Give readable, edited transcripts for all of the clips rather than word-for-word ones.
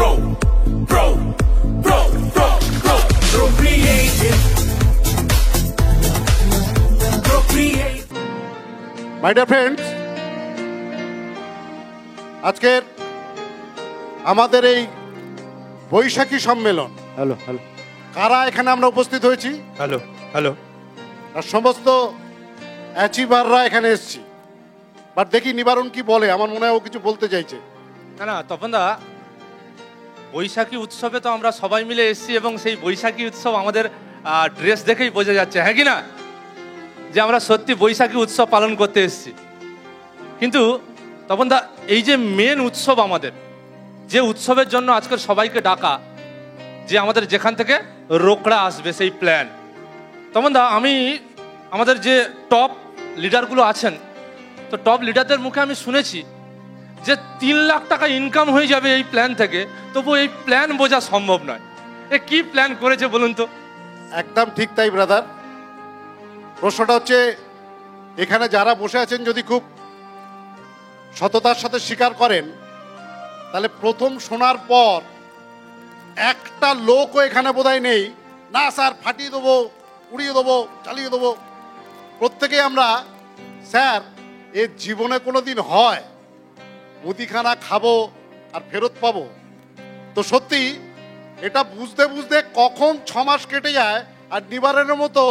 My dear friends, আজকের আমাদের এই বৈশাখী সম্মেলন, হ্যালো হ্যালো কারা এখানে আমরা উপস্থিত হয়েছি, হ্যালো হ্যালো, আর সমস্ত অ্যাচিভাররা এখানে এসেছি। বাট দেখি নিবারণ কি বলে, আমার মনে হয় ও কিছু বলতে চাইছে। না তপনদা, বৈশাখী উৎসবে তো আমরা সবাই মিলে এসেছি এবং সেই বৈশাখী উৎসব আমাদের ড্রেস দেখেই বোঝা যাচ্ছে, হ্যাঁ কি না, যে আমরা সত্যি বৈশাখী উৎসব পালন করতে এসেছি। কিন্তু তপনদা, এই যে মেন উৎসব আমাদের, যে উৎসবের জন্য আজকের সবাইকে ডাকা, যে আমাদের যেখান থেকে রোকড়া আসবে সেই প্ল্যান, তপনদা আমি আমাদের যে টপ লিডারগুলো আছেন, তো টপ লিডারদের মুখে আমি শুনেছি যে 3 লাখ টাকা ইনকাম হয়ে যাবে এই প্ল্যান থেকে, তবু এই প্ল্যান বোঝা সম্ভব নয়। এ কি প্ল্যান করেছে বলুন তো? একদম ঠিক তাই ব্রাদার। প্রশ্নটা হচ্ছে, এখানে যারা বসে আছেন যদি খুব সততার সাথে স্বীকার করেন, তাহলে প্রথম শোনার পর একটা লোকও এখানে বোধহয় নেই না স্যার ফাটিয়ে দেবো, উড়িয়ে দেবো, চালিয়ে দেবো। প্রত্যেকেই আমরা স্যার এ জীবনে কোনো দিন হয় মুদিখানা খাবো আর ফেরত পাবো? তো সত্যি এটা বুঝতে বুঝতে কখন 6 মাস কেটে যায়, আর নিবারণের মতো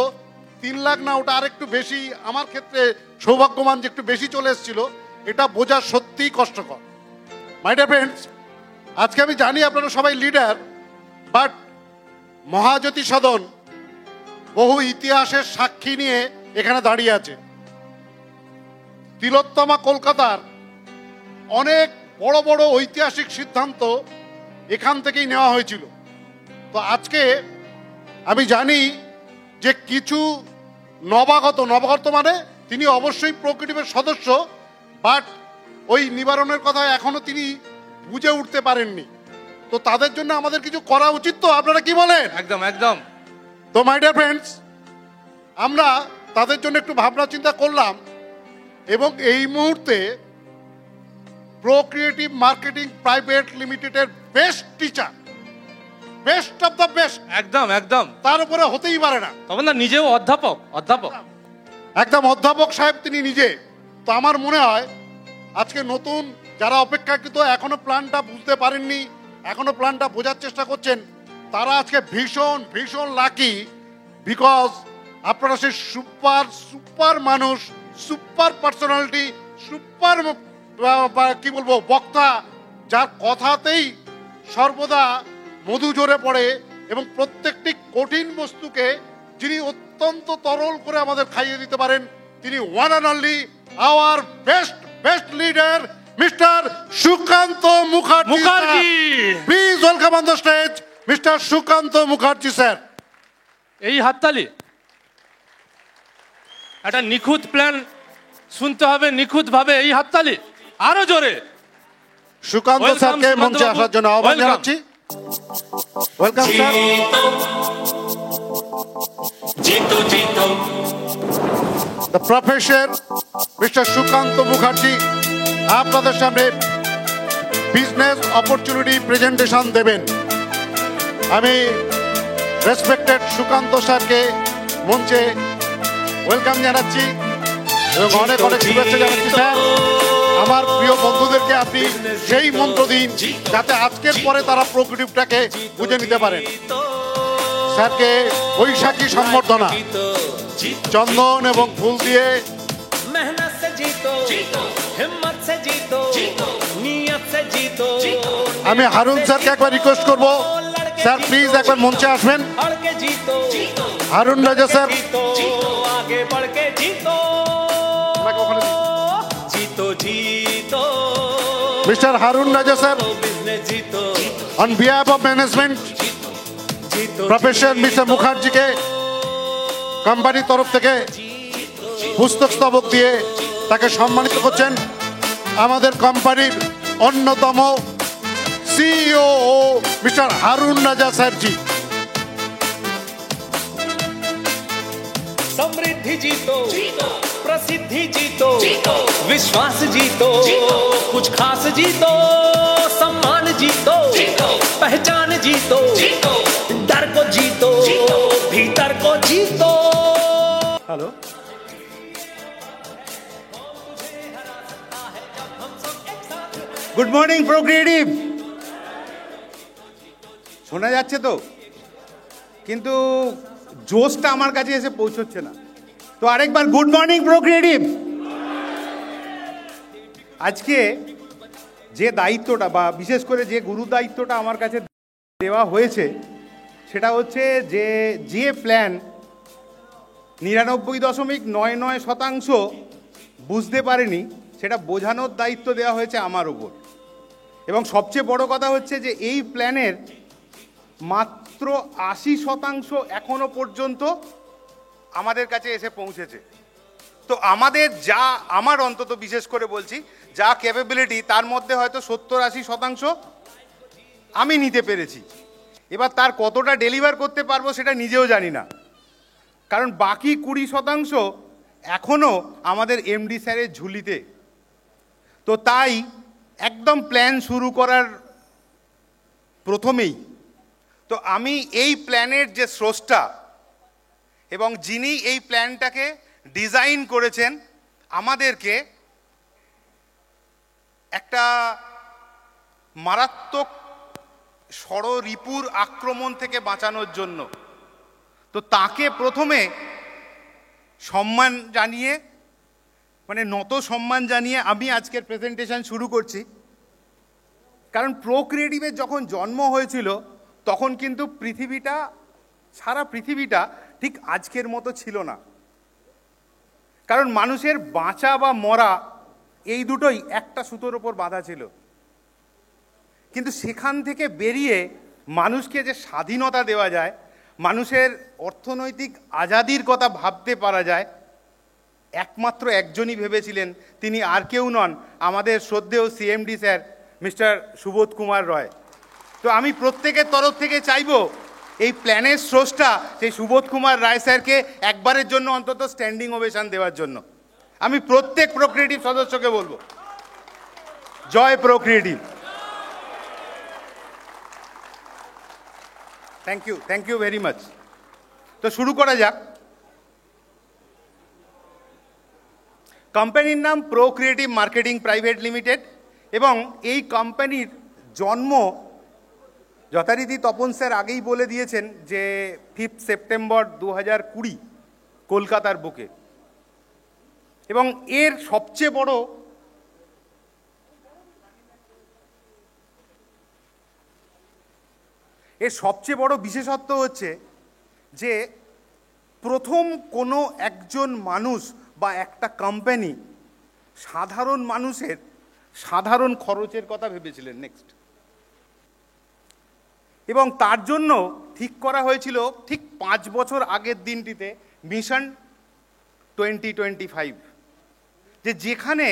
3 লাখ না, ওটা আরেকটু বেশি, আমার ক্ষেত্রে সৌভাগ্যবান যে একটু বেশি চলে এসেছিল, এটা বোঝা সত্যিই কষ্টকর। মাই ডিয়ার ফ্রেন্ডস, আজকে আমি জানি আপনারা সবাই লিডার, বাট মহাজ্যোতি সদন বহু ইতিহাসের সাক্ষী নিয়ে এখানে দাঁড়িয়ে আছে। তিলোত্তমা কলকাতার অনেক বড় বড় ঐতিহাসিক সিদ্ধান্ত এখান থেকেই নেওয়া হয়েছিল। তো আজকে আমি জানি যে কিছু নবাগত মানে তিনি অবশ্যই প্রোক্রিয়েটিভের সদস্য, বাট ওই নিবারণের কথা এখনো তিনি বুঝে উঠতে পারেননি। তো তাদের জন্য আমাদের কিছু করা উচিত, তো আপনারা কি বলেন? একদম একদম। তো মাই ডিয়ার ফ্রেন্ডস, আমরা তাদের জন্য একটু ভাবনা চিন্তা করলাম, এবং এই মুহূর্তে প্রোক্রিয়েটিভ মার্কেটিং প্রাইভেট লিমিটেডের best teacher, best of the best, একদম একদম, তার উপরে হতেই পারে না। তপনদা নিজেও অধ্যাপক, একদম অধ্যাপক সাহেব তিনি নিজে। তো আমার মনে হয় আজকে নতুন যারা অপেক্ষাকৃত এখনো প্ল্যানটা বুঝতে পারেননি, এখনো প্ল্যানটা বোঝার চেষ্টা করছেন, তারা আজকে ভীষণ ভীষণ লাকি, বিকজ আপনারা সেই সুপার মানুষ, সুপার পার্সোনালিটি, সুপার কি বলবো বক্তা, যার কথাতেই সর্বদা মধু ঝরে পড়ে, এবং প্রত্যেকটি কঠিন বস্তুকে যিনি অত্যন্ত তরল করে আমাদের খাইয়ে দিতে পারেন, তিনি one and only our best leader mister Sukanta Mukherjee. Please welcome on the stage mister Sukanta Mukherjee sir. এই হাততালি, একটা নিখুঁত প্ল্যান শুনতে হবে নিখুঁত ভাবে, এই হাততালি আরো জোরে। সুকান্ত স্যারকে মঞ্চে আসার জন্য আহ্বান জানাচ্ছি। Welcome sir. जीतो जीतो the professor mister Sukanta Mukherjee আপনাদের সামনে বিজনেস অপরচুনিটি প্রেজেন্টেশন দেবেন। আমি রেসপেক্টেড সুকান্ত স্যারকে মঞ্চে ওয়েলকাম জানাচ্ছি এবং অনেক অনেক শুভেচ্ছা জানাচ্ছি। স্যার, আমার প্রিয় বন্ধুদেরকে আপনি সেই মন্ত্র দিন যাতে আজকের পরে তারা প্রোক্রিয়েটিভটাকে বুঝে নিতে পারেন। স্যারকে বৈশাখী সম্বর্ধনা চন্দন এবং ফুল দিয়ে। मेहनत से जीतो हिम्मत से जीतो नियत से जीतो। আমি হারুন স্যারকে একবার রিকোয়েস্ট করব, স্যার প্লিজ একবার মঞ্চে আসবেন। হারুন রাজা স্যার, आगे बढ़ के जीतो जीतो जीतो। Mister Harun Raja sir, business जीतो on behalf of management professor mister মুখার্জিকে কোম্পানির তরফ থেকে পুস্তক স্তবক দিয়ে তাকে সম্মানিত করছেন আমাদের কোম্পানির অন্যতম সিইও মিস্টার হারুন রাজা স্যারজি। समृद्धि जीतो प्रसिद्धि जीतो विश्वास जीतो कुछ खास जीतो सम्मान जीतो पहचान जीतो डर को जीतो भीतर को जीतो। Hello, good morning Procreative. শোনা যাচ্ছে তো, কিন্তু জোশটা আমার কাছে এসে পৌঁছচ্ছে না। তো আরেকবার গুড মর্নিং প্রোক্রিয়েটিভ। আজকে যে দায়িত্বটা বা বিশেষ করে যে গুরু দায়িত্বটা আমার কাছে দেওয়া হয়েছে সেটা হচ্ছে যে প্ল্যান 99.99% বুঝতে পারেনি সেটা বোঝানোর দায়িত্ব দেওয়া হয়েছে আমার উপর। এবং সবচেয়ে বড় কথা হচ্ছে যে এই প্ল্যানের মাত্র 80% এখনো পর্যন্ত আমাদের কাছে এসে পৌঁছেছে। তো আমাদের আমার অন্তত বিশেষ করে বলছি যা ক্যাপাবিলিটি তার মধ্যে হয়তো 70-80% আমি নিতে পেরেছি। এবার তার কতটা ডেলিভার করতে পারবো সেটা নিজেও জানি না, কারণ বাকি 20% এখনও আমাদের এমডি স্যারের ঝুলিতে। তো তাই একদম প্ল্যান শুরু করার প্রথমেই তো আমি এই প্ল্যানের যে স্রষ্টা এবং যিনি এই প্ল্যানটাকে ডিজাইন করেছেন আমাদেরকে একটা মারাত্মক ষড়রিপুর আক্রমণ থেকে বাঁচানোর জন্য, তো তাকে প্রথমে সম্মান জানিয়ে নত সম্মান জানিয়ে আমি আজকের প্রেজেন্টেশন শুরু করছি। কারণ প্রোক্রিয়েটিভের যখন জন্ম হয়েছিল তখন কিন্তু সারা পৃথিবীটা ঠিক আজকের মতো ছিল না। কারণ মানুষের বাঁচা বা মরা এই দুটোই একটা সুতোর ওপর বাঁধা ছিল। কিন্তু সেখান থেকে বেরিয়ে মানুষকে যে স্বাধীনতা দেওয়া যায়, মানুষের অর্থনৈতিক আজাদির কথা ভাবতে পারা যায়, একমাত্র একজনই ভেবেছিলেন, তিনি আর কেউ নন, আমাদের শ্রদ্ধেয় CMD sir mister Subodh Kumar Roy. তো আমি প্রত্যেকের তরফ থেকে চাইব এই প্ল্যানের স্রষ্টা সেই সুবোধ কুমার রায় স্যারকে একবারের জন্য অন্তত স্ট্যান্ডিং ওভেশন দেওয়ার জন্য আমি প্রত্যেক প্রোক্রিয়েটিভ সদস্যকে বলবো, জয় Procreative. Thank you very much. তো শুরু করা যাক। কোম্পানির নাম প্রোক্রিয়েটিভ মার্কেটিং প্রাইভেট লিমিটেড এবং এই কোম্পানির জন্ম যথারীতি তপন স্যার আগেই বলে দিয়েছেন যে 5 সেপ্টেম্বর 2020 কলকাতার বুকে। এবং এর সবচেয়ে বড় বিশেষত্ব হচ্ছে যে প্রথম কোনো একজন মানুষ বা একটা কোম্পানি সাধারণ মানুষের সাধারণ খরচের কথা ভেবেছিলেন নেক্সট, এবং তার জন্য ঠিক করা হয়েছিল ঠিক 5 বছর আগের দিনটিতে মিশন 2025, যেখানে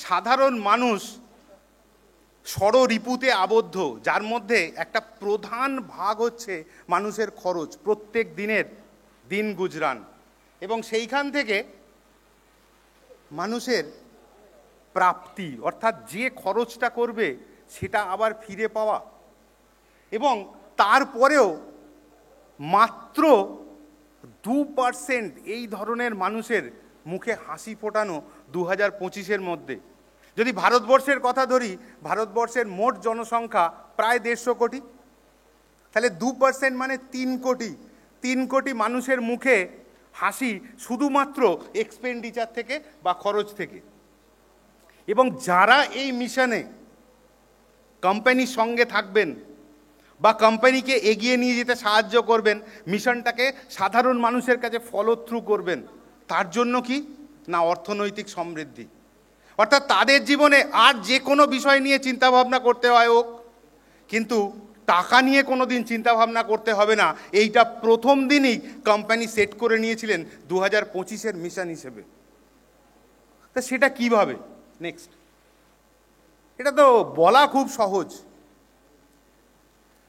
সাধারণ মানুষ ষড়রিপুতে আবদ্ধ, যার মধ্যে একটা প্রধান ভাগ হচ্ছে মানুষের খরচ, প্রত্যেক দিনের দিন গুজরান, এবং সেইখান থেকে মানুষের প্রাপ্তি অর্থাৎ যে খরচটা করবে সেটা আবার ফিরে পাওয়া। এবং তারপরেও মাত্র 2% এই ধরনের মানুষের মুখে হাসি ফোটানো 2025-এর মধ্যে। যদি ভারতবর্ষের কথা ধরি, ভারতবর্ষের মোট জনসংখ্যা প্রায় 150 কোটি, তাহলে 2% মানে 3 কোটি। 3 কোটি মানুষের মুখে হাসি শুধুমাত্র এক্সপেন্ডিচার থেকে বা খরচ থেকে। এবং যারা এই মিশনে কোম্পানির সঙ্গে থাকবেন বা কোম্পানিকে এগিয়ে নিয়ে যেতে সাহায্য করবেন, মিশনটাকে সাধারণ মানুষের কাছে ফলো থ্রু করবেন, তার জন্য কি না অর্থনৈতিক সমৃদ্ধি। অর্থাৎ তাদের জীবনে আর যে কোনো বিষয় নিয়ে চিন্তাভাবনা করতে হয় হোক, কিন্তু টাকা নিয়ে কোনো দিন চিন্তাভাবনা করতে হবে না, এইটা প্রথম দিনই কোম্পানি সেট করে নিয়েছিলেন 2025-এর মিশন হিসেবে। তা সেটা কিভাবে নেক্সট, এটা তো বলা খুব সহজ।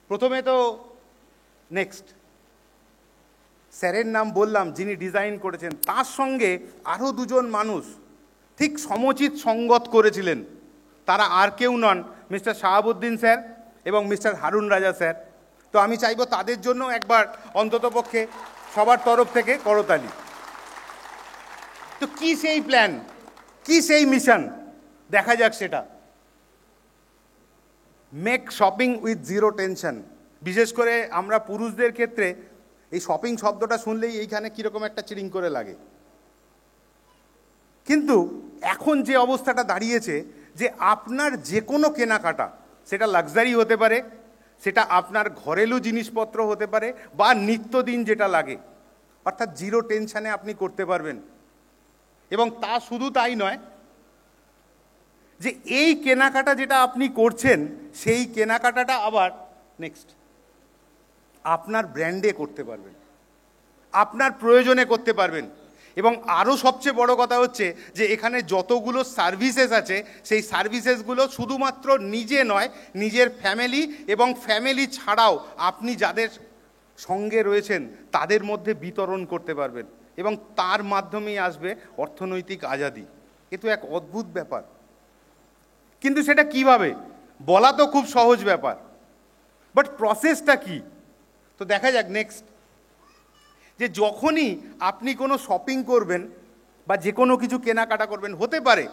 প্রথমে তো নেক্সট স্যারের নাম বললাম যিনি ডিজাইন করেছেন, তার সঙ্গে আরও 2 জন মানুষ ঠিক সমচিত সঙ্গত করেছিলেন। তারা আর কেউ নন, মিস্টার শাহাবুদ্দিন স্যার এবং মিস্টার হারুন রাজা স্যার। তো আমি চাইবো তাদের জন্য একবার অন্ততপক্ষে সবার তরফ থেকে করতালি। তো কি সেই প্ল্যান, কি সেই মিশন, দেখা যাক সেটা। Make shopping with zero tension. বিশেষ করে আমরা পুরুষদের ক্ষেত্রে এই শপিং শব্দটা শুনলেই এইখানে কীরকম একটা চিরিং করে লাগে। কিন্তু এখন যে অবস্থাটা দাঁড়িয়েছে যে আপনার যে কোনো কেনাকাটা, সেটা লাক্সারি হতে পারে, সেটা আপনার ঘরেলু জিনিসপত্র হতে পারে, বা নিত্যদিন যেটা লাগে, অর্থাৎ জিরো টেনশানে আপনি করতে পারবেন। এবং তা শুধু তাই নয়, যে এই কেনাকাটা যেটা আপনি করছেন সেই কেনাকাটাটা আবার নেক্সট আপনার ব্র্যান্ডে করতে পারবেন, আপনার প্রয়োজনে করতে পারবেন। এবং আরও সবচেয়ে বড় কথা হচ্ছে যে এখানে যতগুলো সার্ভিসেস আছে সেই সার্ভিসেসগুলো শুধুমাত্র নিজে নয়, নিজের ফ্যামিলি এবং ফ্যামিলি ছাড়াও আপনি যাদের সঙ্গে রয়েছেন তাদের মধ্যে বিতরণ করতে পারবেন, এবং তার মাধ্যমেই আসবে অর্থনৈতিক আজাদি। এ তো এক অদ্ভুত ব্যাপার। কিন্তু সেটা কিভাবে বলা তো খুব সহজ ব্যাপার, বাট প্রসেসটা কি? তো দেখা যাক নেক্সট, যে যখনই আপনি কোনো শপিং করবেন বা যে কোনো কিছু কেনাকাটা করবেন, হতে পারে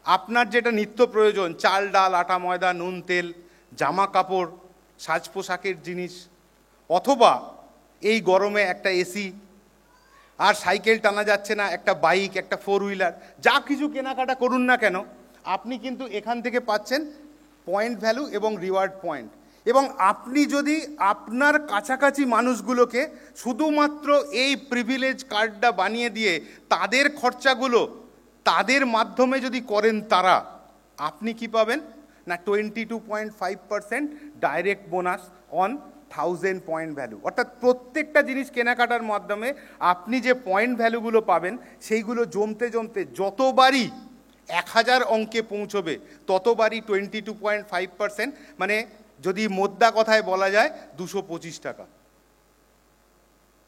আপনার যেটা নিত্য প্রয়োজন, চাল ডাল আটা ময়দা নুন তেল জামা কাপড় সাজ পোশাকের জিনিস, অথবা এই গরমে একটা এসি, আর সাইকেল টানা যাচ্ছে না, একটা বাইক, একটা ফোর হুইলার, যা কিছু কেনাকাটা করুন না কেন, আপনি কিন্তু এখান থেকে পাচ্ছেন পয়েন্ট ভ্যালু এবং রিওয়ার্ড পয়েন্ট। এবং আপনি যদি আপনার কাছাকাছি মানুষগুলোকে শুধুমাত্র এই প্রিভিলেজ কার্ডটা বানিয়ে দিয়ে তাদের খরচাগুলো তাদের মাধ্যমে যদি করেন, তারা আপনি কি পাবেন না 22.5% direct bonus on 1000 point value. অর্থাৎ প্রত্যেকটা জিনিস কেনাকাটার মাধ্যমে আপনি যে পয়েন্ট ভ্যালুগুলো পাবেন সেইগুলো জমতে জমতে যতবারই 1000 অঙ্কে পৌঁছবে ততবারই 22.5%, মানে যদি মোদ্দা কথায় বলা যায় 225 টাকা।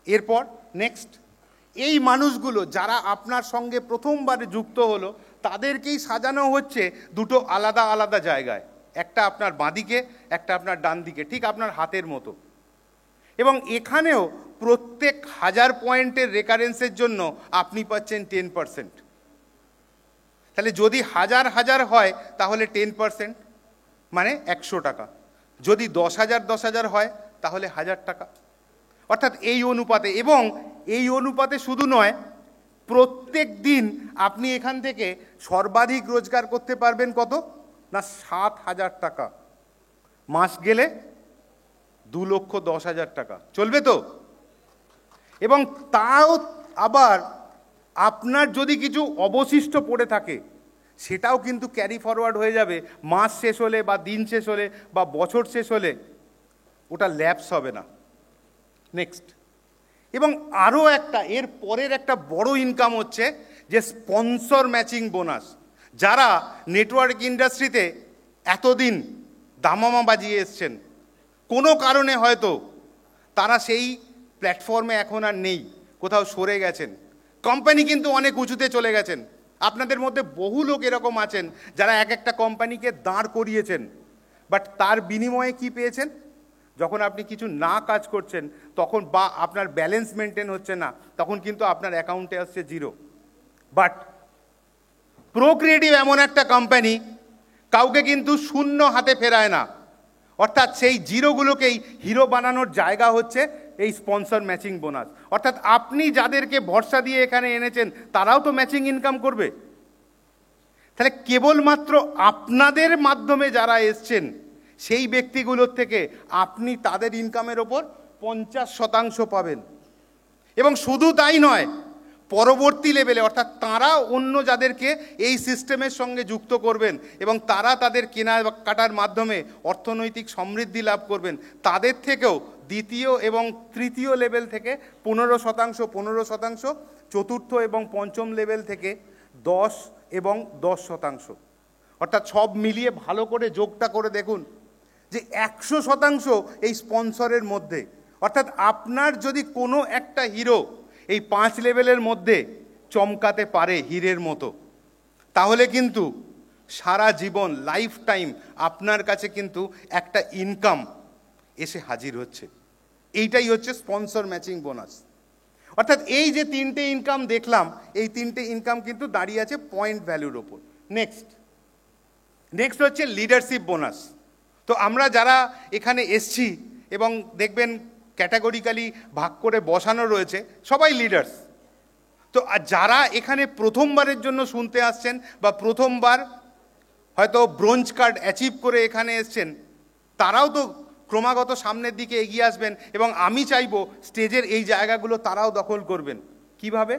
এরপর নেক্সট, এই মানুষগুলো যারা আপনার সঙ্গে প্রথমবারে যুক্ত হলো তাদেরকেই সাজানো হচ্ছে দুটো আলাদা আলাদা জায়গায়, একটা আপনার বাঁদিকে, একটা আপনার ডান দিকে, ঠিক আপনার হাতের মতো। এবং এখানেও প্রত্যেক 1000 পয়েন্টের রেকারেন্সের জন্য আপনি পাচ্ছেন 10%। তাহলে যদি 1000 হয় তাহলে 10%, মানে 100 টাকা। যদি 10,000 হয় তাহলে 1000 টাকা। অর্থাৎ এই অনুপাতে, এবং এই অনুপাতে শুধু নয়, প্রত্যেক দিন আপনি এখান থেকে সর্বাধিক রোজগার করতে পারবেন কত না 7,000 টাকা। মাস গেলে 2,10,000 টাকা চলবে তো। এবং তাও আবার আপনার যদি কিছু অবশিষ্ট পড়ে থাকে সেটাও কিন্তু ক্যারি ফরওয়ার্ড হয়ে যাবে মাস শেষ হলে বা দিন শেষ হলে বা বছর শেষ হলে, ওটা ল্যাপস হবে না। নেক্সট, এবং আরও একটা এর পরের একটা বড় ইনকাম হচ্ছে যে স্পন্সর ম্যাচিং বোনাস। যারা নেটওয়ার্ক ইন্ডাস্ট্রিতে এতদিন দামামা বাজিয়ে এসছেন, কোনো কারণে হয়তো তারা সেই প্ল্যাটফর্মে এখন আর নেই, কোথাও সরে গেছেন, কোম্পানি কিন্তু অনেক উঁচুতে চলে গেছেন। আপনাদের মধ্যে বহু লোক এরকম আছেন যারা এক একটা কোম্পানিকে দাঁড় করিয়েছেন, বাট তার বিনিময়ে কি পেয়েছেন? যখন আপনি কিছু না কাজ করছেন তখন, বা আপনার ব্যালেন্স মেনটেন হচ্ছে না, তখন কিন্তু আপনার অ্যাকাউন্টে আসছে জিরো। বাট প্রোক্রিয়েটিভ এমন একটা কোম্পানি কাউকে কিন্তু শূন্য হাতে ফেরায় না। অর্থাৎ সেই জিরোগুলোকেই হিরো বানানোর জায়গা হচ্ছে এই স্পন্সর ম্যাচিং বোনাস। অর্থাৎ আপনি যাদেরকে ভরসা দিয়ে এখানে এনেছেন তারাও তো ম্যাচিং ইনকাম করবে। তাহলে কেবলমাত্র আপনাদের মাধ্যমে যারা এসছেন সেই ব্যক্তিগুলোর থেকে আপনি তাদের ইনকামের ওপর 50% পাবেন। এবং শুধু তাই নয়, পরবর্তী লেভেলে অর্থাৎ তারা অন্য যাদেরকে এই সিস্টেমের সঙ্গে যুক্ত করবেন এবং তারা তাদের কেনাকাটার মাধ্যমে অর্থনৈতিক সমৃদ্ধি লাভ করবেন, তাদের থেকেও দ্বিতীয় এবং তৃতীয় লেভেল থেকে 15%, চতুর্থ এবং পঞ্চম লেভেল থেকে 10 এবং 10%। অর্থাৎ সব মিলিয়ে ভালো করে যোগটা করে দেখুন যে 100% এই স্পন্সরের মধ্যে। অর্থাৎ আপনার যদি কোনো একটা হিরো এই 5 লেভেলের মধ্যে চমকাতে পারে হীরের মতো, তাহলে কিন্তু সারা জীবন লাইফ টাইম আপনার কাছে কিন্তু একটা ইনকাম এসে হাজির হচ্ছে। এইটাই হচ্ছে স্পন্সর ম্যাচিং বোনাস। অর্থাৎ এই যে তিনটে ইনকাম দেখলাম, এই তিনটে ইনকাম কিন্তু দাঁড়িয়ে আছে পয়েন্ট ভ্যালুর ওপর। নেক্সট হচ্ছে লিডারশিপ বোনাস। তো আমরা যারা এখানে এসছি এবং দেখবেন ক্যাটাগরিক্যালি ভাগ করে বসানো রয়েছে, সবাই লিডার্স। তো যারা এখানে প্রথমবারের জন্য শুনতে আসছেন বা প্রথমবার হয়তো ব্রোঞ্জ কার্ড অ্যাচিভ করে এখানে এসছেন, তারাও তো ক্রমাগত সামনের দিকে এগিয়ে আসবেন এবং আমি চাইবো স্টেজের এই জায়গাগুলো তারাও দখল করবেন। কিভাবে?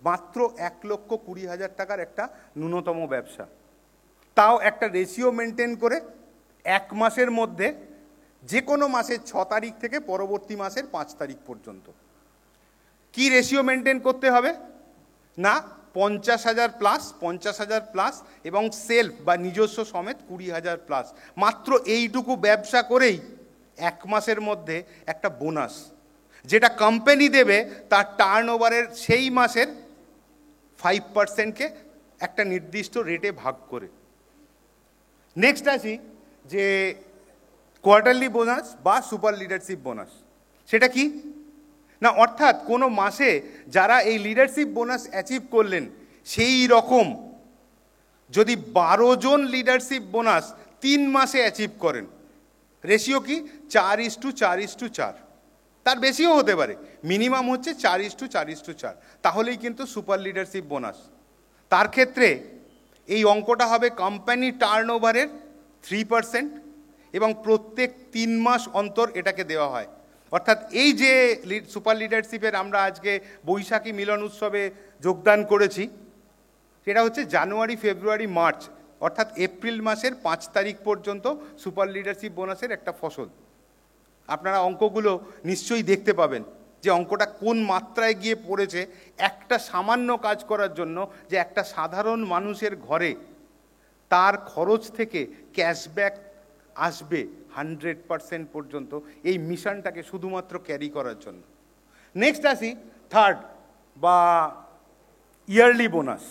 মাত্র 1,20,000 টাকার একটা ন্যূনতম ব্যবসা, তাও একটা রেশিও মেনটেন করে 1 মাসের মধ্যে, যে কোনো মাসের 6 তারিখ থেকে পরবর্তী মাসের 5 তারিখ পর্যন্ত। কি রেশিও মেনটেন করতে হবে না? 50,000 প্লাস এবং সেলফ বা নিজস্ব সমেত 20,000 প্লাস। মাত্র এইটুকু ব্যবসা করেই 1 মাসের মধ্যে একটা বোনাস, যেটা কোম্পানি দেবে তার টার্নওভারের সেই মাসের 5%কে একটা নির্দিষ্ট রেটে ভাগ করে। নেক্সট আসি যে কোয়ার্টারলি বোনাস বা সুপার লিডারশিপ বোনাস। সেটা কি না, অর্থাৎ কোনো মাসে যারা এই লিডারশিপ বোনাস অ্যাচিভ করলেন, সেই রকম যদি 12 জন লিডারশিপ বোনাস 3 মাসে অ্যাচিভ করেন, রেশিও কি 4:4:4, তার বেশিও হতে পারে, মিনিমাম হচ্ছে 4:4:4, তাহলেই কিন্তু সুপার লিডারশিপ বোনাস। তার ক্ষেত্রে এই অঙ্কটা হবে কোম্পানি টার্নওভারের 3% এবং প্রত্যেক 3 মাস অন্তর এটাকে দেওয়া হয়। অর্থাৎ এই যে সুপার লিডারশিপের আমরা আজকে বৈশাখী মিলন উৎসবে যোগদান করেছি, সেটা হচ্ছে জানুয়ারি, ফেব্রুয়ারি, মার্চ, অর্থাৎ এপ্রিল মাসের 5 তারিখ পর্যন্ত সুপার লিডারশিপ বোনাসের একটা ফসল। আপনারা অঙ্কগুলো নিশ্চয়ই দেখতে পাবেন যে অঙ্কটা কোন মাত্রায় গিয়ে পড়েছে একটা সামান্য কাজ করার জন্য, যে একটা সাধারণ মানুষের ঘরে তার খরচ থেকে ক্যাশব্যাক আসবে 100% পর্যন্ত, এই মিশনটাকে শুধুমাত্র ক্যারি করার জন্য। নেক্সট আসি থার্ড বা yearly bonus.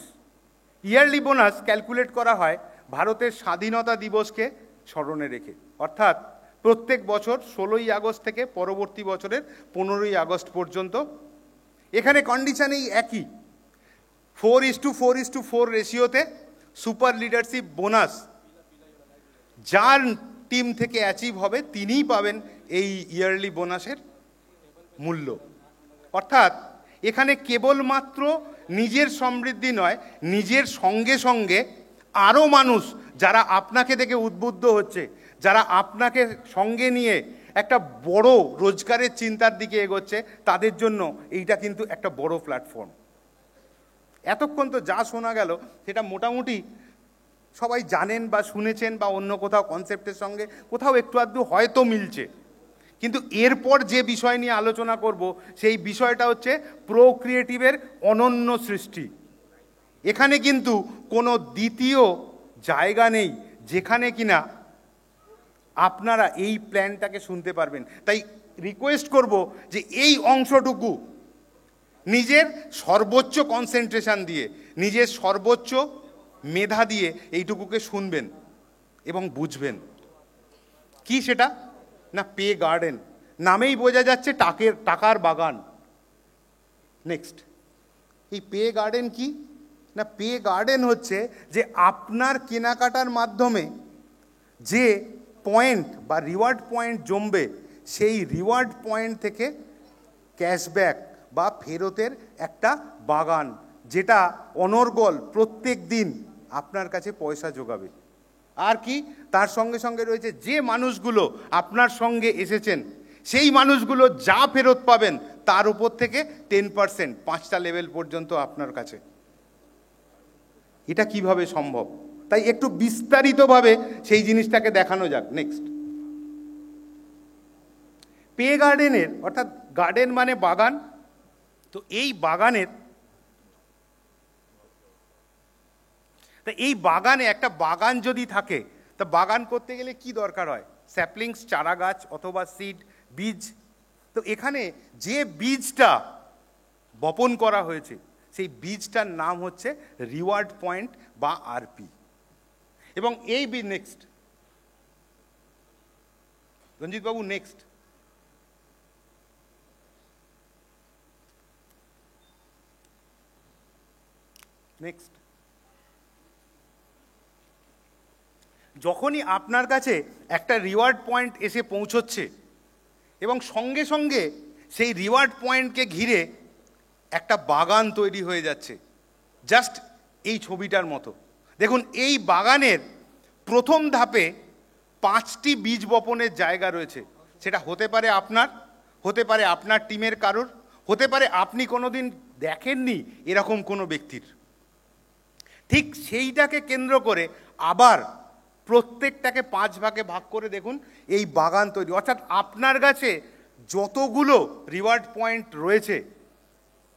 Yearly bonus calculate করা হয় ভারতের স্বাধীনতা দিবসকে স্মরণে রেখে, অর্থাৎ প্রত্যেক বছর 16ই আগস্ট থেকে পরবর্তী বছরের 15ই আগস্ট পর্যন্ত। এখানে কন্ডিশন এই একই, 4:4:4 রেশিওতে সুপার লিডারশিপ বোনাস যার টিম থেকে অ্যাচিভ হবে তিনিই পাবেন এই ইয়ারলি বোনাসের মূল্য। অর্থাৎ এখানে কেবলমাত্র নিজের সমৃদ্ধি নয়, নিজের সঙ্গে সঙ্গে আরও মানুষ যারা আপনাকে দেখে উদ্বুদ্ধ হচ্ছে, যারা আপনাকে সঙ্গে নিয়ে একটা বড় রোজগারের চিন্তার দিকে এগোচ্ছে, তাদের জন্য এইটা কিন্তু একটা বড় প্ল্যাটফর্ম। এতক্ষণ তো যা শোনা গেল সেটা মোটামুটি সবাই জানেন বা শুনেছেন, বা অন্য কোথাও কনসেপ্টের সঙ্গে কোথাও একটু আধটু হয়তো মিলছে। কিন্তু এরপর যে বিষয় নিয়ে আলোচনা করব, সেই বিষয়টা হচ্ছে প্রোক্রিয়েটিভের অনন্য সৃষ্টি। এখানে কিন্তু কোনো দ্বিতীয় জায়গা নেই যেখানে কিনা আপনারা এই প্ল্যানটাকে শুনতে পারবেন। তাই রিকোয়েস্ট করব যে এই অংশটুকু নিজের সর্বোচ্চ কনসেন্ট্রেশন দিয়ে, নিজের সর্বোচ্চ মেধা দিয়ে এইটুকুকে শুনবেন এবং বুঝবেন। কি সেটা না, পে গার্ডেন, নামেই বোঝা যাচ্ছে টাকার বাগান। নেক্সট, এই পে গার্ডেন কি না, পে গার্ডেন হচ্ছে যে আপনার কেনাকাটার মাধ্যমে যে পয়েন্ট বা রিওয়ার্ড পয়েন্ট জমবে, সেই রিওয়ার্ড পয়েন্ট থেকে ক্যাশব্যাক বা ফেরতের একটা বাগান, যেটা অনর্গল প্রত্যেক দিন আপনার কাছে পয়সা যোগাবে। আর কি, তার সঙ্গে সঙ্গে রয়েছে যে মানুষগুলো আপনার সঙ্গে এসেছেন, সেই মানুষগুলো যা ফেরত পাবেন তার উপর থেকে 10%, 5টা লেভেল পর্যন্ত আপনার কাছে। এটা কিভাবে সম্ভব, তাই একটু বিস্তারিতভাবে সেই জিনিসটাকে দেখানো যাক। নেক্সট, পে গার্ডেনের, অর্থাৎ গার্ডেন মানে বাগান, তো এই বাগানের, তা এই বাগানে একটা বাগান যদি থাকে, তা বাগান করতে গেলে কি দরকার হয়? স্যাপলিংস, চারা গাছ অথবা সিড, বীজ। তো এখানে যে বীজটা বপন করা হয়েছে, সেই বীজটার নাম হচ্ছে রিওয়ার্ড পয়েন্ট বা আরপি। এবং এই নেক্সট রঞ্জিত বাবু, নেক্সট নেক্সট যখনই আপনার কাছে একটা রিওয়ার্ড পয়েন্ট এসে পৌঁছচ্ছে এবং সঙ্গে সঙ্গে সেই রিওয়ার্ড পয়েন্টকে ঘিরে একটা বাগান তৈরি হয়ে যাচ্ছে, জাস্ট এই ছবিটার মতো। দেখুন, এই বাগানের প্রথম ধাপে 5টি বীজ বপনের জায়গা রয়েছে। সেটা হতে পারে আপনার, হতে পারে আপনার টিমের কারোর, হতে পারে আপনি কোনোদিন দেখেননি এরকম কোনো ব্যক্তির। ঠিক সেইটাকে কেন্দ্র করে আবার প্রত্যেকটাকে 5 ভাগে ভাগ করে দেখুন এই বাগান তৈরি। অর্থাৎ আপনার কাছে যতগুলো রিওয়ার্ড পয়েন্ট রয়েছে,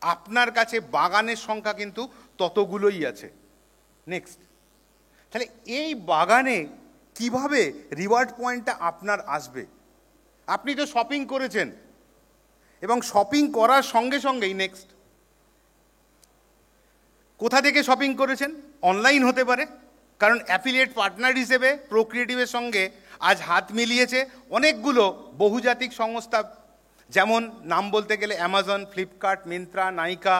আপনার কাছে বাগানের সংখ্যা কিন্তু ততগুলোই আছে। নেক্সট, তাহলে এই বাগানে কিভাবে রিওয়ার্ড পয়েন্টটা আপনার আসবে? আপনি তো শপিং করেছেন এবং শপিং করার সঙ্গে সঙ্গেই নেক্সট, কোথা থেকে শপিং করেছেন? অনলাইন হতে পারে, কারণ অ্যাফিলিয়েট পার্টনার হিসেবে প্রোক্রিয়েটিভের সঙ্গে আজ হাত মিলিয়েছে অনেকগুলো বহুজাতিক সংস্থা, যেমন নাম বলতে গেলে অ্যামাজন, ফ্লিপকার্ট, মিন্ত্রা, নাইকা,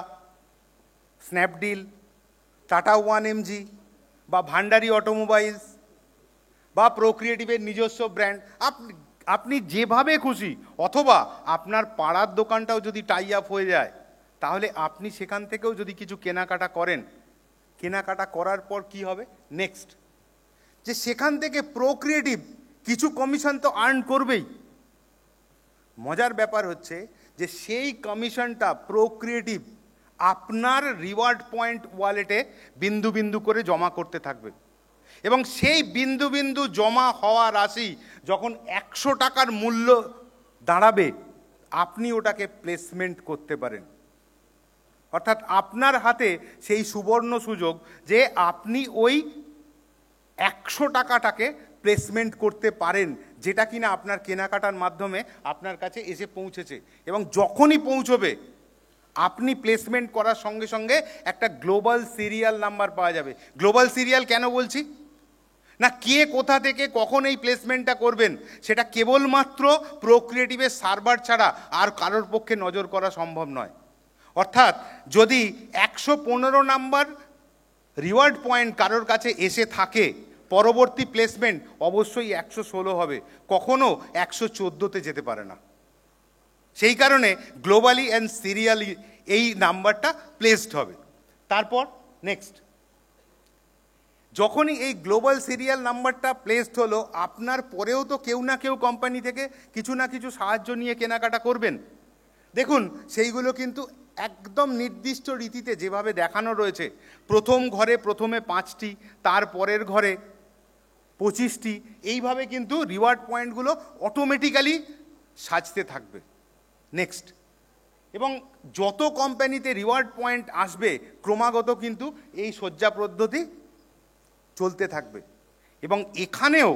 স্ন্যাপডিল, টাটা 1mg বা ভান্ডারি অটোমোবাইলস বা প্রোক্রিয়েটিভের নিজস্ব ব্র্যান্ড। আপনি যেভাবে খুশি, অথবা আপনার পাড়ার দোকানটাও যদি টাই আপ হয়ে যায়, তাহলে আপনি সেখান থেকেও যদি কিছু কেনাকাটা করেন, কেনাকাটা করার পর কি হবে? নেক্সট, যে সেখান থেকে প্রোক্রিয়েটিভ কিছু কমিশন তো আর্ন করবেই। মজার ব্যাপার হচ্ছে যে সেই কমিশনটা প্রোক্রিয়েটিভ আপনার রিওয়ার্ড পয়েন্ট ওয়ালেটে বিন্দু বিন্দু করে জমা করতে থাকবে, এবং সেই বিন্দু বিন্দু জমা হওয়া রাশি যখন 100 টাকার মূল্য দাঁড়াবে, আপনি ওটাকে প্লেসমেন্ট করতে পারেন। অর্থাৎ আপনার হাতে সেই সুবর্ণ সুযোগ যে আপনি ওই 100 টাকাটাকে প্লেসমেন্ট করতে পারেন, যেটা কিনা আপনার কেনাকাটার মাধ্যমে আপনার কাছে এসে পৌঁছেছে। এবং যখনই পৌঁছবে, আপনি প্লেসমেন্ট করার সঙ্গে সঙ্গে একটা গ্লোবাল সিরিয়াল নাম্বার পাওয়া যাবে। গ্লোবাল সিরিয়াল কেন বলছি না, কে কোথা থেকে কখন এই প্লেসমেন্টটা করবেন সেটা কেবলমাত্র প্রোক্রিয়েটিভের সার্ভার ছাড়া আর কারোর পক্ষে নজর করা সম্ভব নয়। অর্থাৎ যদি 115 নাম্বার রিওয়ার্ড পয়েন্ট কারোর কাছে এসে থাকে, পরবর্তী প্লেসমেন্ট অবশ্যই 116 হবে, কখনো 114তে যেতে পারে না। সেই কারণে গ্লোবালি অ্যান্ড সিরিয়ালি এই নাম্বারটা প্লেসড হবে। তারপর নেক্সট, যখনই এই গ্লোবাল সিরিয়াল নাম্বারটা প্লেসড হলো, আপনার পরেও তো কেউ না কেউ কোম্পানি থেকে কিছু না কিছু সাহায্য নিয়ে কেনাকাটা করবেন। দেখুন, সেইগুলো কিন্তু একদম নির্দিষ্ট রীতিতে যেভাবে দেখানো রয়েছে, প্রথম ঘরে প্রথমে 5টি, তার পরের ঘরে 25টি, এইভাবে কিন্তু রিওয়ার্ড পয়েন্টগুলো অটোমেটিক্যালি সাজতে থাকবে। নেক্সট, এবং যত কোম্পানিতে রিওয়ার্ড পয়েন্ট আসবে, ক্রমাগত কিন্তু এই সজ্জা পদ্ধতি চলতে থাকবে। এবং এখানেও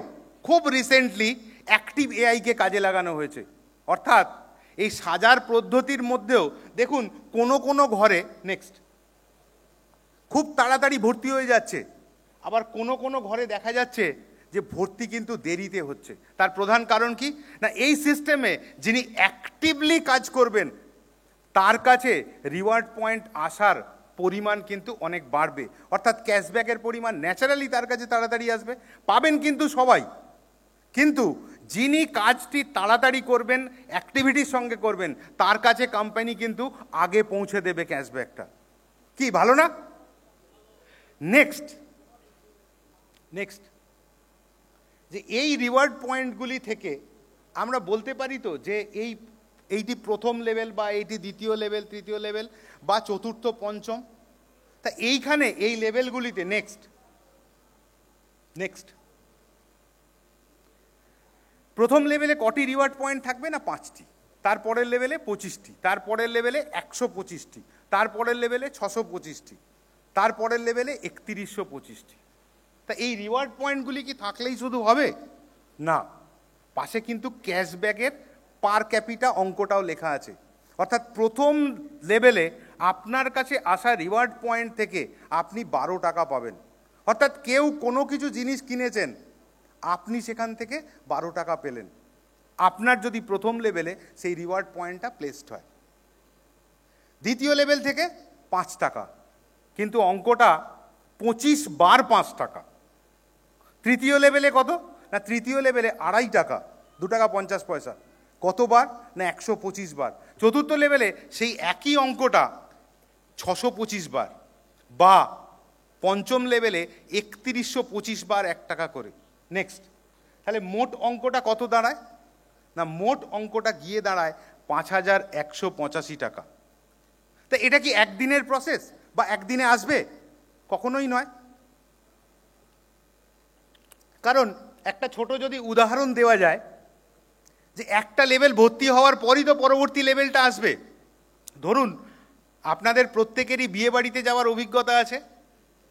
খুব রিসেন্টলি অ্যাক্টিভ এআইকে কাজে লাগানো হয়েছে। অর্থাৎ এই সাজার পদ্ধতির মধ্যেও দেখুন, কোনো কোনো ঘরে নেক্সট খুব তাড়াতাড়ি ভর্তি হয়ে যাচ্ছে, আবার কোনো কোনো ঘরে দেখা যাচ্ছে যে ভর্তি কিন্তু দেরিতে হচ্ছে। তার প্রধান কারণ কি না, এই সিস্টেমে যিনি অ্যাক্টিভলি কাজ করবেন তার কাছে রিওয়ার্ড পয়েন্ট আসার পরিমাণ কিন্তু অনেক বাড়বে। অর্থাৎ ক্যাশব্যাকের পরিমাণ ন্যাচারালি তার কাছে তাড়াতাড়ি আসবে, পাবেন কিন্তু সবাই। কিন্তু যিনি কাজটি তাড়াতাড়ি করবেন, অ্যাক্টিভিটির সঙ্গে করবেন, তার কাছে কোম্পানি কিন্তু আগে পৌঁছে দেবে ক্যাশব্যাকটা। কি ভালো না? নেক্সট, যে এই রিওয়ার্ড পয়েন্টগুলি থেকে আমরা বলতে পারি তো যে এইটি প্রথম লেভেল, বা এইটি দ্বিতীয় লেভেল, তৃতীয় লেভেল, বা চতুর্থ, পঞ্চম। তা এইখানে এই লেভেলগুলিতে নেক্সট প্রথম লেভেলে কটি রিওয়ার্ড পয়েন্ট থাকবে না? 5টি। তারপরের লেভেলে 25টি, তারপরের লেভেলে 125টি, তারপরের লেভেলে 625টি, তারপরের লেভেলে 3125টি। তা এই রিওয়ার্ড পয়েন্টগুলি কি থাকলেই শুধু হবে না, পাশে কিন্তু ক্যাশব্যাকের পার ক্যাপিটা অঙ্কটাও লেখা আছে। অর্থাৎ প্রথম লেভেলে আপনার কাছে আসা রিওয়ার্ড পয়েন্ট থেকে আপনি 12 টাকা পাবেন। অর্থাৎ কেউ কোনো কিছু জিনিস কিনেছেন, আপনি সেখান থেকে 12 টাকা পেলেন, আপনার যদি প্রথম লেভেলে সেই রিওয়ার্ড পয়েন্টটা প্লেসড হয়। দ্বিতীয় লেভেল থেকে 5 টাকা, কিন্তু অঙ্কটা 25 বার 5 টাকা। তৃতীয় লেভেলে কত না, তৃতীয় লেভেলে 2.5 টাকা, 2 টাকা 50 পয়সা। কতবার না 125 বার। চতুর্থ লেভেলে সেই একই অঙ্কটা 625 বার, বা পঞ্চম লেভেলে 3125 বার 1 টাকা করে। নেক্সট, তাহলে মোট অঙ্কটা কত দাঁড়ায় না, মোট অঙ্কটা গিয়ে দাঁড়ায় 5185 টাকা। তা এটা কি একদিনের প্রসেস বা একদিনে আসবে? কখনোই নয়। কারণ একটা ছোট যদি উদাহরণ দেওয়া যায়, যে একটা লেভেল ভর্তি হওয়ার পরই তো পরবর্তী লেভেলটা আসবে। ধরুন আপনাদের প্রত্যেকেরই বিয়ে বাড়িতে যাওয়ার অভিজ্ঞতা আছে।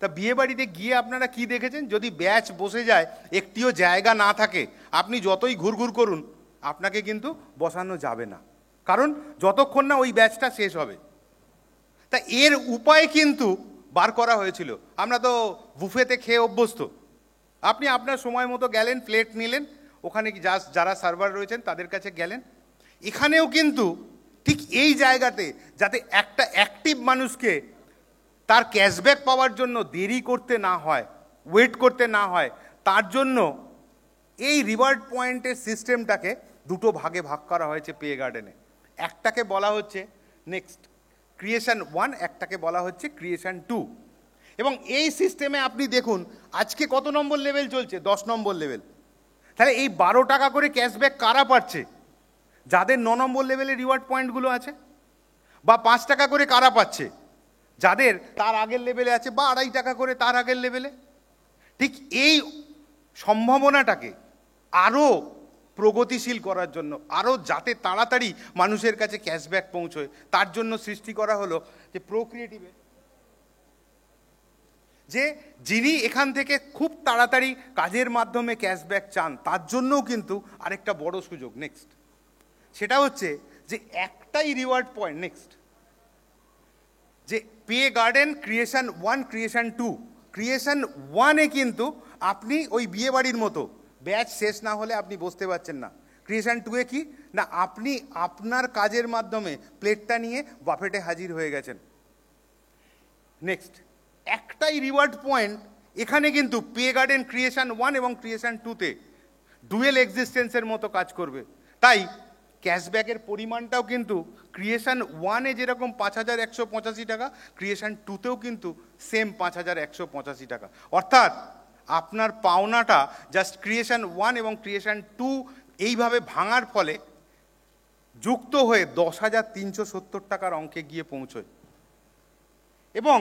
তা বিয়ে বাড়িতে গিয়ে আপনারা কি দেখেছেন? যদি ব্যাচ বসে যায়, একটিও জায়গা না থাকে, আপনি যতই ঘুরঘুর করুন আপনাকে কিন্তু বসানো যাবে না, কারণ যতক্ষণ না ওই ব্যাচটা শেষ হবে। তা এর উপায় কিন্তু বার করা হয়েছিল। আমরা তো বুফেতে খেয়ে অভ্যস্ত। আপনি আপনার সময় মতো গেলেন, প্লেট নিলেন, ওখানে যারা সার্ভার রয়েছেন তাদের কাছে গেলেন। এখানেও কিন্তু ঠিক এই জায়গাতে, যাতে একটা অ্যাক্টিভ মানুষকে তার ক্যাশব্যাক পাওয়ার জন্য দেরি করতে না হয়, ওয়েট করতে না হয়, তার জন্য এই রিওয়ার্ড পয়েন্টের সিস্টেমটাকে দুটো ভাগে ভাগ করা হয়েছে পে গার্ডেনে। একটাকে বলা হচ্ছে নেক্সট ক্রিয়েশন 1, একটাকে বলা হচ্ছে ক্রিয়েশন 2। এবং এই সিস্টেমে আপনি দেখুন আজকে কত নম্বর লেভেল চলছে? 10 নম্বর লেভেল। তাহলে এই 12 টাকা করে ক্যাশব্যাক কারা পাচ্ছে? যাদের 9 নম্বর লেভেলে রিওয়ার্ড পয়েন্টগুলো আছে। বা 5 টাকা করে কারা পাচ্ছে? যাদের তার আগের লেভেলে আছে, বা 2.5 টাকা করে তার আগের লেভেলে। ঠিক এই সম্ভাবনাটাকে আরও প্রগতিশীল করার জন্য, আরও যাতে তাড়াতাড়ি মানুষের কাছে ক্যাশব্যাক পৌঁছয়, তার জন্য সৃষ্টি করা হলো যে প্রোক্রিয়েটিভে, যে যিনি এখান থেকে খুব তাড়াতাড়ি কাজের মাধ্যমে ক্যাশব্যাক চান, তার জন্যও কিন্তু আরেকটা বড় সুযোগ। নেক্সট, সেটা হচ্ছে যে একটাই রিওয়ার্ড পয়েন্ট। নেক্সট, যে pay garden creation 1, creation 2। Creation 1-এ কিন্তু আপনি ওই বিয়ে বাড়ির মতো ব্যাচ শেষ না হলে আপনি বসতে পারছেন না। ক্রিয়েশন 2-এ কি না, আপনি আপনার কাজের মাধ্যমে প্লেটটা নিয়ে বাফেটে হাজির হয়ে গেছেন। নেক্সট, একটাই রিওয়ার্ড পয়েন্ট এখানে কিন্তু পে গার্ডেন ক্রিয়েশন 1 এবং ক্রিয়েশন 2-তে ডুয়েল এক্সিস্টেন্সের মতো কাজ করবে। তাই ক্যাশব্যাকের পরিমাণটাও কিন্তু ক্রিয়েশন 1-এ যেরকম 5185 টাকা, ক্রিয়েশন 2-তেও কিন্তু সেম 5185 টাকা। অর্থাৎ আপনার পাওনাটা জাস্ট ক্রিয়েশন 1 এবং ক্রিয়েশন 2 এইভাবে ভাঙার ফলে যুক্ত হয়ে 10,370 টাকার অঙ্কে গিয়ে পৌঁছয়। এবং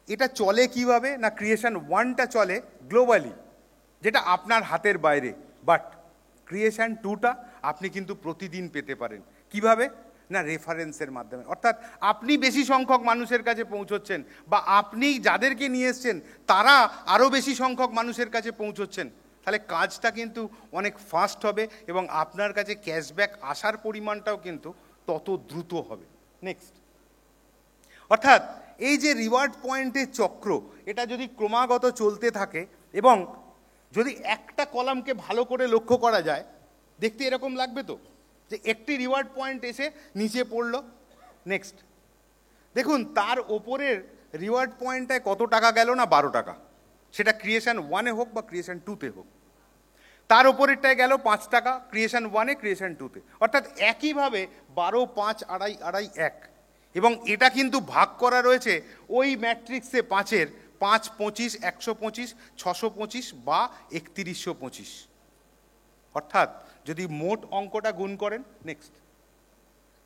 এটা চলে কিভাবে না, ক্রিয়েশন 1টা চলে গ্লোবালি, যেটা আপনার হাতের বাইরে, বাট ক্রিয়েশন 2টা আপনি কিন্তু প্রতিদিন পেতে পারেন। কিভাবে না, রেফারেন্সের মাধ্যমে। অর্থাৎ আপনি বেশি সংখ্যক মানুষের কাছে পৌঁছচ্ছেন, বা আপনি যাদেরকে নিয়ে এসছেন তারা আরও বেশি সংখ্যক মানুষের কাছে পৌঁছচ্ছেন। তাহলে কাজটা কিন্তু অনেক ফাস্ট হবে এবং আপনার কাছে ক্যাশব্যাক আসার পরিমাণটাও কিন্তু তত দ্রুত হবে। নেক্সট, অর্থাৎ এই যে রিওয়ার্ড পয়েন্টের চক্র, এটা যদি ক্রমাগত চলতে থাকে এবং যদি একটা কলামকে ভালো করে লক্ষ্য করা যায়, দেখতে এরকম লাগবে তো, যে একটি রিওয়ার্ড পয়েন্ট এসে নিচে পড়লো। নেক্সট, দেখুন তার ওপরের রিওয়ার্ড পয়েন্টটায় কত টাকা গেল না, 12 টাকা। সেটা ক্রিয়েশন 1-এ হোক বা ক্রিয়েশন 2-তে হোক। তার ওপরেরটায় গেল 5 টাকা, ক্রিয়েশন 1-এ, ক্রিয়েশন 2-তে। অর্থাৎ একইভাবে 12, 5, 2.5, 2.5, 1। এবং এটা কিন্তু ভাগ করা রয়েছে ওই ম্যাট্রিক্সে 5-এর 5, 25, 125, 625 বা 3125। অর্থাৎ যদি মোট অঙ্কটা গুণ করেন, নেক্সট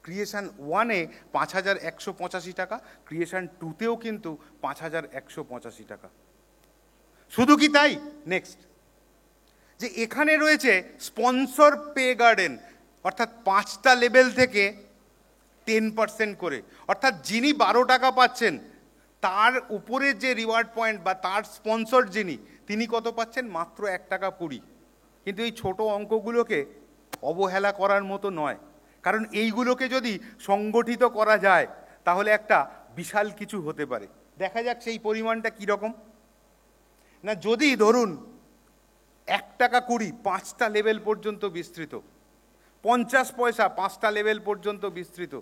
ক্রিয়েশন 1-এ 5,185 টাকা, ক্রিয়েশন 2-তেও কিন্তু 5,185 টাকা। শুধু কি তাই, নেক্সট যে এখানে রয়েছে স্পন্সর পে গার্ডেন, অর্থাৎ 5টা লেভেল থেকে 10% করে। অর্থাৎ যিনি 12 টাকা পাচ্ছেন তার উপরে যে রিওয়ার্ড পয়েন্ট বা তার স্পন্সর যিনি, তিনি কত পাচ্ছেন? মাত্র 1 টাকা 20। কিন্তু এই ছোট অঙ্কগুলোকে অবহেলা করার মতো নয়, কারণ এইগুলোকে যদি সংগঠিত করা যায় তাহলে একটা বিশাল কিছু হতে পারে। দেখা যাক সেই পরিমাণটা কীরকম। না যদি ধরুন 1 টাকা 20 5টা লেভেল পর্যন্ত বিস্তৃত, 50 পয়সা 5টা লেভেল পর্যন্ত বিস্তৃত,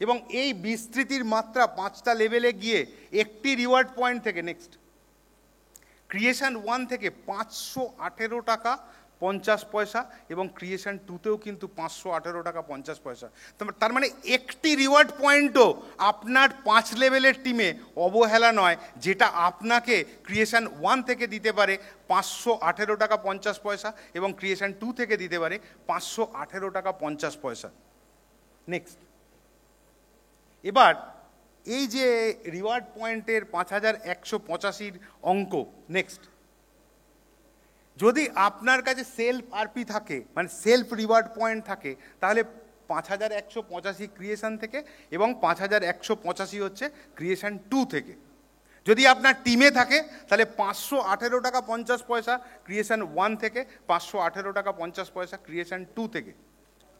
এবং এই বিস্তৃতির মাত্রা 5টা লেভেলে গিয়ে একটি রিওয়ার্ড পয়েন্ট থেকে নেক্সট ক্রিয়েশন 1 থেকে 518 টাকা 50 পয়সা এবং ক্রিয়েশন 2তেও কিন্তু 518 টাকা 50 পয়সা। তার মানে একটি রিওয়ার্ড পয়েন্টও আপনার 5 লেভেলের টিমে অবহেলা নয়, যেটা আপনাকে ক্রিয়েশন 1 থেকে দিতে পারে 518 টাকা 50 পয়সা এবং ক্রিয়েশন 2 থেকে দিতে পারে 518 টাকা 50 পয়সা। নেক্সট, এবার এই যে রিওয়ার্ড পয়েন্টের 5185 অঙ্ক, নেক্সট যদি আপনার কাছে সেলফ আরপি থাকে, মানে সেলফ রিওয়ার্ড পয়েন্ট থাকে, তাহলে 5185 ক্রিয়েশন থেকে এবং 5185 হচ্ছে ক্রিয়েশন 2 থেকে। যদি আপনার টিমে থাকে তাহলে 518 টাকা 50 পয়সা ক্রিয়েশন 1 থেকে, 518 টাকা 50 পয়সা ক্রিয়েশন 2 থেকে।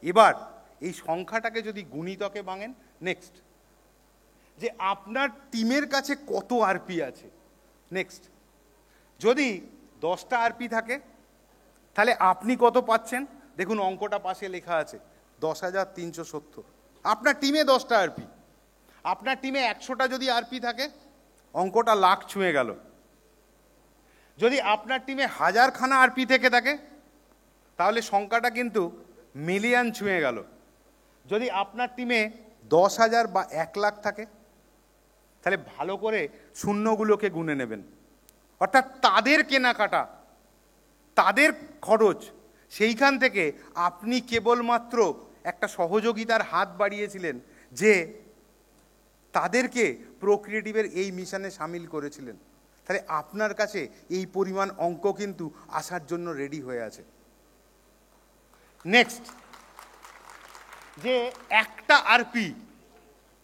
এবার এই সংখ্যাটাকে যদি গুণিতকে ভাঙেন, নেক্সট যে আপনার টিমের কাছে কত আরপি আছে। নেক্সট, যদি 10টা আরপি থাকে তাহলে আপনি কত পাচ্ছেন, দেখুন অঙ্কটা পাশে লেখা আছে 10,370। আপনার টিমে 10টা আরপি, আপনার টিমে 100টা যদি আরপি থাকে অঙ্কটা লাখ ছুঁয়ে গেল। যদি আপনার টিমে 1000 খানা আরপি থেকে থাকে তাহলে সংখ্যাটা কিন্তু মিলিয়ন ছুঁয়ে গেল। যদি আপনার টিমে 10,000 বা 1 লাখ থাকে তাহলে ভালো করে শূন্যগুলোকে গুনে নেবেন, অর্থাৎ তাদের কেনাকাটা, তাদের খরচ, সেইখান থেকে আপনি কেবলমাত্র একটা সহযোগিতার হাত বাড়িয়েছিলেন, যে তাদেরকে প্রোক্রিয়েটিভের এই মিশনে সামিল করেছিলেন। তাহলে আপনার কাছে এই পরিমাণ অঙ্ক কিন্তু আসার জন্য রেডি হয়ে আছে। নেক্সট, যে একটা আরপি,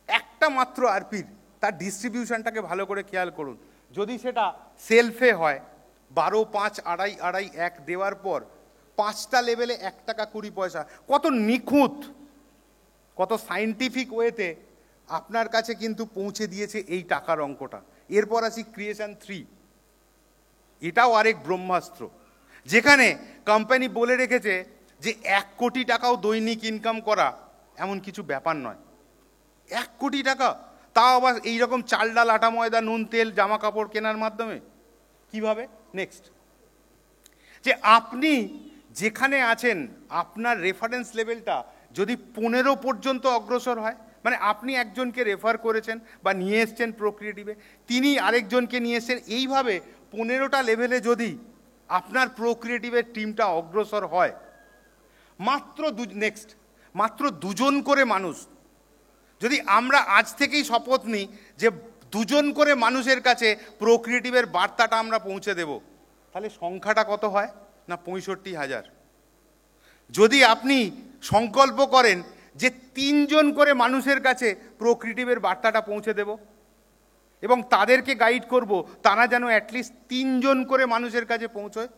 একটা মাত্র আরপির তার ডিস্ট্রিবিউশনটাকে ভালো করে খেয়াল করুন। যদি সেটা সেলফে হয় 12, 5, 2.5, 2.5, 1 দেওয়ার পর 5টা লেভেলে 1 টাকা 20 পয়সা, কত নিখুঁত, কত সাইন্টিফিক ওয়েতে আপনার কাছে কিন্তু পৌঁছে দিয়েছে এই টাকার অঙ্কটা। এরপর আসি ক্রিয়েশন 3, এটাও আরেক ব্রহ্মাস্ত্র, যেখানে কোম্পানি বলে রেখেছে যে 1 কোটি টাকাও দৈনিক ইনকাম করা এমন কিছু ব্যাপার নয়। 1 কোটি টাকা, তাও আবার এইরকম চাল ডাল আটা ময়দা নুন তেল জামা কাপড় কেনার মাধ্যমে, কিভাবে? নেক্সট, যে আপনি যেখানে আছেন আপনার রেফারেন্স লেভেলটা যদি 15 পর্যন্ত অগ্রসর হয়, মানে আপনি একজনকে রেফার করেছেন বা নিয়ে এসছেন প্রোক্রিয়েটিভে, তিনি আরেকজনকে নিয়ে এসছেন, এইভাবে 15টা লেভেলে যদি আপনার প্রোক্রিয়েটিভের টিমটা অগ্রসর হয়, মাত্র 2 জন করে মানুষ, যদি আমরা আজ থেকেই শপথ নিই যে 2 জন করে মানুষের কাছে প্রোক্রিয়েটিভের বার্তাটা আমরা পৌঁছে দেব, তাহলে সংখ্যাটা কত হয় না 65,000। যদি আপনি সংকল্প করেন যে 3 জন করে মানুষের কাছে প্রোক্রিয়েটিভের বার্তাটা পৌঁছে দেব এবং তাদেরকে গাইড করব তারা যেন অ্যাটলিস্ট 3 জন করে মানুষের কাছে পৌঁছয়,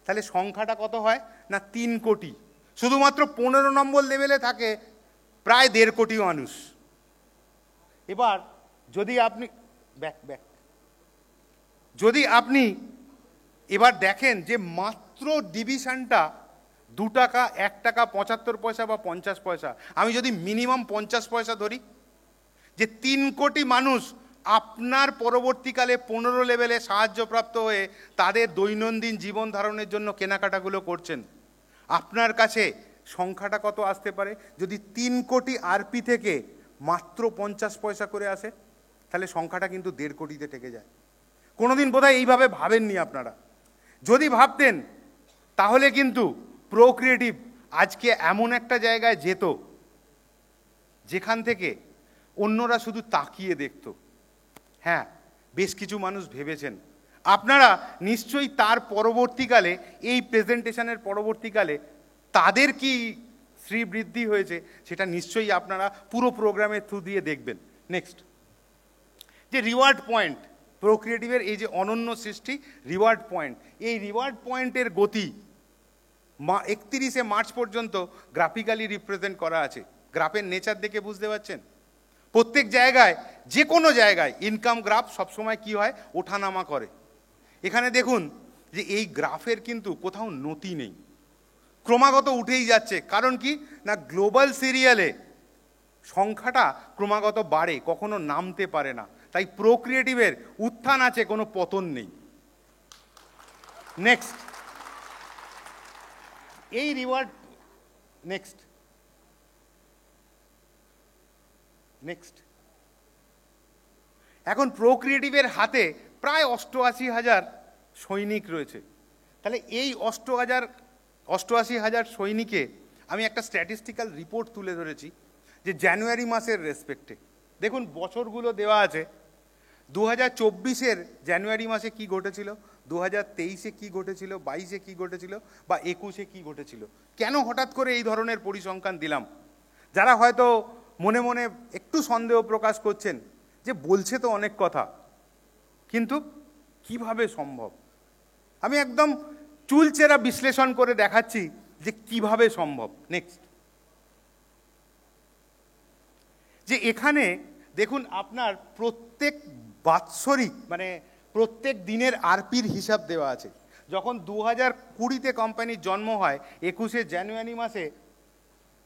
তাহলে সংখ্যাটা কত হয় না 3 কোটি। শুধুমাত্র 15 নম্বর লেভেলে থাকে প্রায় 1.5 কোটি মানুষ। এবার যদি আপনি যদি আপনি এবার দেখেন যে মাত্র ডিভিশনটা 2 টাকা, 1 টাকা 75 পয়সা বা 50 পয়সা, আমি যদি মিনিমাম 50 পয়সা ধরি, যে 3 কোটি মানুষ আপনার পরবর্তীকালে 15 লেভেলে সাহায্যপ্রাপ্ত হয়ে তাদের দৈনন্দিন জীবন ধারণের জন্য কেনাকাটাগুলো করছেন, আপনার কাছে সংখ্যাটা কত আসতে পারে? যদি 3 কোটি আরপি থেকে মাত্র 50 পয়সা করে আসে, তাহলে সংখ্যাটা কিন্তু 1.5 কোটিতে ঠেকে যায়। কোনোদিন বোধহয় এইভাবে ভাবেননি আপনারা। যদি ভাবতেন তাহলে কিন্তু প্রোক্রিয়েটিভ আজকে এমন একটা জায়গায় যেত যেখান থেকে অন্যরা শুধু তাকিয়ে দেখত। হ্যাঁ, বেশ কিছু মানুষ ভেবেছেন। আপনারা নিশ্চয়ই তার পরবর্তীকালে, এই প্রেজেন্টেশনের পরবর্তীকালে তাদের কি শ্রীবৃদ্ধি হয়েছে সেটা নিশ্চয়ই আপনারা পুরো প্রোগ্রামের থ্রু দিয়ে দেখবেন। নেক্সট, যে রিওয়ার্ড পয়েন্ট, প্রোক্রিয়েটিভের এই যে অনন্য সৃষ্টি রিওয়ার্ড পয়েন্ট, এই রিওয়ার্ড পয়েন্টের গতি 31শে মার্চ পর্যন্ত গ্রাফিক্যালি রিপ্রেজেন্ট করা আছে। গ্রাফের নেচার দেখে বুঝতে পারছেন, প্রত্যেক জায়গায় যে কোনো জায়গায় ইনকাম গ্রাফ সবসময় কি হয়, ওঠানামা করে। এখানে দেখুন যে এই গ্রাফের কিন্তু কোথাও নতি নেই, ক্রমাগত উঠেই যাচ্ছে। কারণ কি না, গ্লোবাল সিরিয়ালে সংখ্যাটা ক্রমাগত বাড়ে, কখনো নামতে পারে না। তাই প্রোক্রিয়েটিভের উত্থান আছে, কোনো পতন নেই। নেক্সট, এই রিওয়ার্ড, নেক্সট নেক্সট এখন প্রোক্রিয়েটিভের হাতে প্রায় 88,000 সৈনিক রয়েছে। তাহলে এই 88,000 সৈনিকে আমি একটা স্ট্যাটিস্টিক্যাল রিপোর্ট তুলে ধরেছি যে জানুয়ারি মাসের রেসপেক্টে। দেখুন বছরগুলো দেওয়া আছে, 2024-এর জানুয়ারি মাসে কি ঘটেছিল, 2023-এ কি ঘটেছিল, 22-এ কি ঘটেছিল, বা 21-এ কি ঘটেছিল। কেন হঠাৎ করে এই ধরনের পরিসংখ্যান দিলাম? যারা হয়তো মনে মনে একটু সন্দেহ প্রকাশ করছেন যে বলছে তো অনেক কথা, কিন্তু কিভাবে সম্ভব, আমি একদম চুলচেরা বিশ্লেষণ করে দেখাচ্ছি যে কিভাবে সম্ভব। নেক্সট, যে এখানে দেখুন আপনার প্রত্যেক বাৎসরিক মানে প্রত্যেক দিনের আরপির হিসাব দেওয়া আছে। যখন 2020-তে কোম্পানির জন্ম হয়, 21শে জানুয়ারি মাসে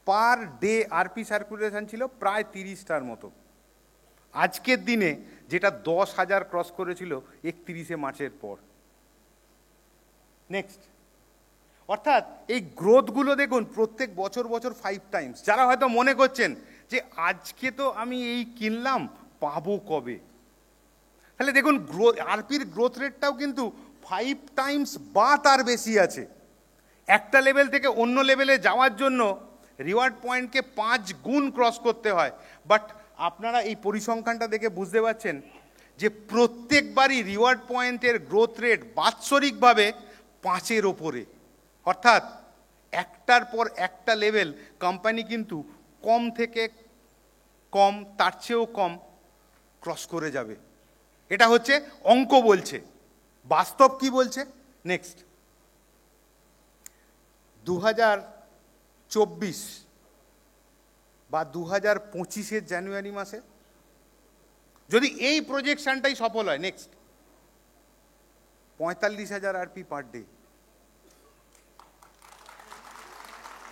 পার ডে আরপি সার্কুলেশন ছিল প্রায় 30টার মতো। আজকের দিনে যেটা 10,000 ক্রস করেছিল 31শে মার্চের পর। নেক্সট, অর্থাৎ এই গ্রোথগুলো দেখুন প্রত্যেক বছর 5 টাইমস। যারা হয়তো মনে করছেন যে আজকে তো আমি এই কিনলাম, পাবো কবে, তাহলে দেখুন আরপির গ্রোথ রেটটাও কিন্তু 5 টাইমস বা তার বেশি আছে। একটা লেভেল থেকে অন্য লেভেলে যাওয়ার জন্য রিওয়ার্ড পয়েন্টকে 5 গুণ ক্রস করতে হয়। বাট আপনারা এই পরিসংখ্যানটা দেখে বুঝতে পারছেন যে প্রত্যেকবারই রিওয়ার্ড পয়েন্টের গ্রোথ রেট বাৎসরিকভাবে 5-এর ওপরে। অর্থাৎ একটার পর একটা লেভেল কোম্পানি কিন্তু কম থেকে কম, তার চেয়েও কম ক্রস করে যাবে। এটা হচ্ছে অঙ্ক বলছে, বাস্তব কি বলছে। নেক্সট, 2024 বা 2025-এর জানুয়ারি মাসে যদি এই প্রজেকশনটাই সফল হয়, নেক্সট 45,000 আরপি পার ডে।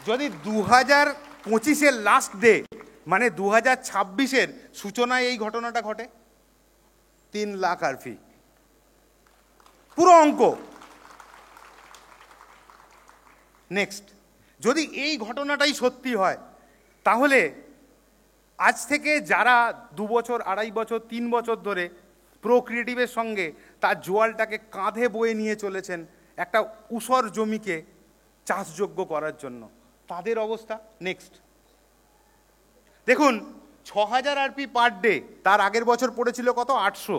যদি 2025-এর লাস্ট ডে মানে 2026-এর সূচনায় এই ঘটনাটা ঘটে, 3 লাখ আরপি, পুরো অঙ্ক। নেক্সট, যদি এই ঘটনাটাই সত্যি হয়, তাহলে আজ থেকে যারা 2 বছর, 2.5 বছর, 3 বছর ধরে প্রোক্রিয়েটিভের সঙ্গে তার জোয়ালটাকে কাঁধে বয়ে নিয়ে চলেছেন একটা ঊষর জমিকে চাষযোগ্য করার জন্য, তাদের অবস্থা। নেক্সট, দেখুন 6,000 আরপি পার ডে, তার আগের বছর পড়েছিল কত, 800।